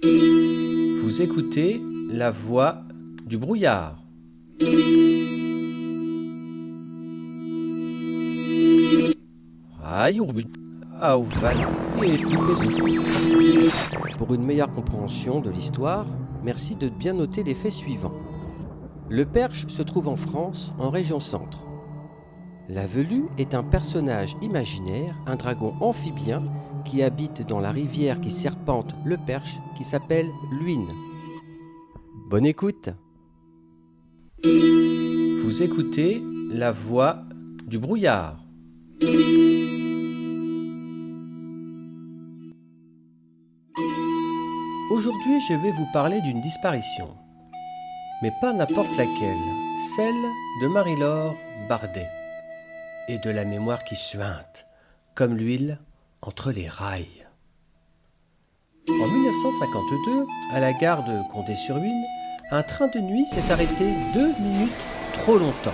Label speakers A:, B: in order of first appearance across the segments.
A: Vous écoutez la voix du brouillard. Pour une meilleure compréhension de l'histoire, merci de bien noter les faits suivants. Le Perche se trouve en France, en région centre. La Velue est un personnage imaginaire, un dragon amphibien qui habite dans la rivière qui serpente le Perche, qui s'appelle l'Huisne. Bonne écoute. Vous écoutez la voix du brouillard. Aujourd'hui, je vais vous parler d'une disparition. Mais pas n'importe laquelle, celle de Marie-Laure Bardet. Et de la mémoire qui suinte, comme l'huile entre les rails. En 1952, à la gare de Condé-sur-Huisne, un train de nuit s'est arrêté 2 minutes trop longtemps.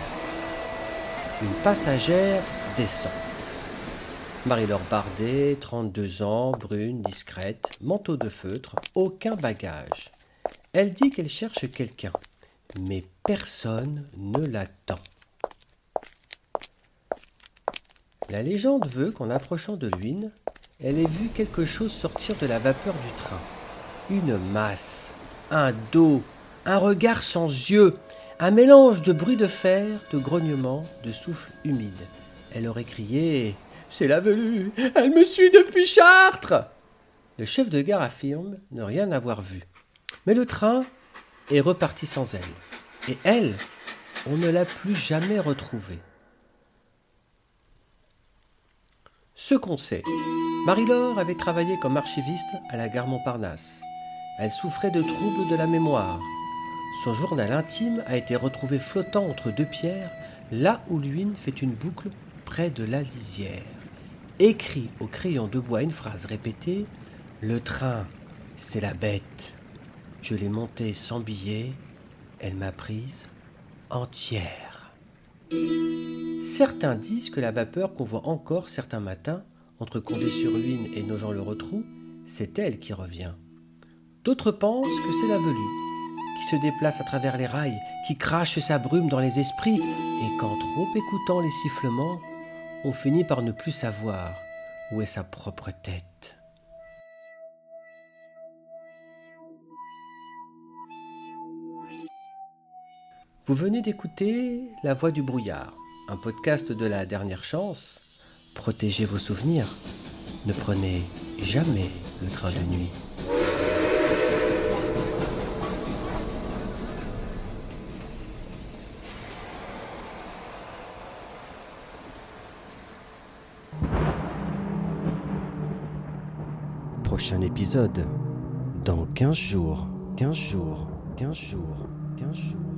A: Une passagère descend. Marie-Laure Bardet, 32 ans, brune, discrète, manteau de feutre, aucun bagage. Elle dit qu'elle cherche quelqu'un, mais personne ne l'attend. La légende veut qu'en approchant de l'Huisne, elle ait vu quelque chose sortir de la vapeur du train. Une masse, un dos, un regard sans yeux, un mélange de bruit de fer, de grognements, de souffle humide. Elle aurait crié « C'est la Velue, elle me suit depuis Chartres !» Le chef de gare affirme ne rien avoir vu. Mais le train est reparti sans elle. Et elle, on ne l'a plus jamais retrouvée. Ce qu'on sait, Marie-Laure avait travaillé comme archiviste à la gare Montparnasse. Elle souffrait de troubles de la mémoire. Son journal intime a été retrouvé flottant entre deux pierres, là où l'Huisne fait une boucle près de la lisière. Écrit au crayon de bois une phrase répétée « Le train, c'est la bête. Je l'ai montée sans billet, elle m'a prise entière. » Certains disent que la vapeur qu'on voit encore certains matins entre Condé-sur-Huisne et Nogent-le-Rotrou, c'est elle qui revient. D'autres pensent que c'est la Velue, qui se déplace à travers les rails, qui crache sa brume dans les esprits, et qu'en trop écoutant les sifflements, on finit par ne plus savoir où est sa propre tête. Vous venez d'écouter La Voix du brouillard, un podcast de la dernière chance. Protégez vos souvenirs. Ne prenez jamais le train de nuit. Prochain épisode dans 15 jours, 15 jours, 15 jours, 15 jours.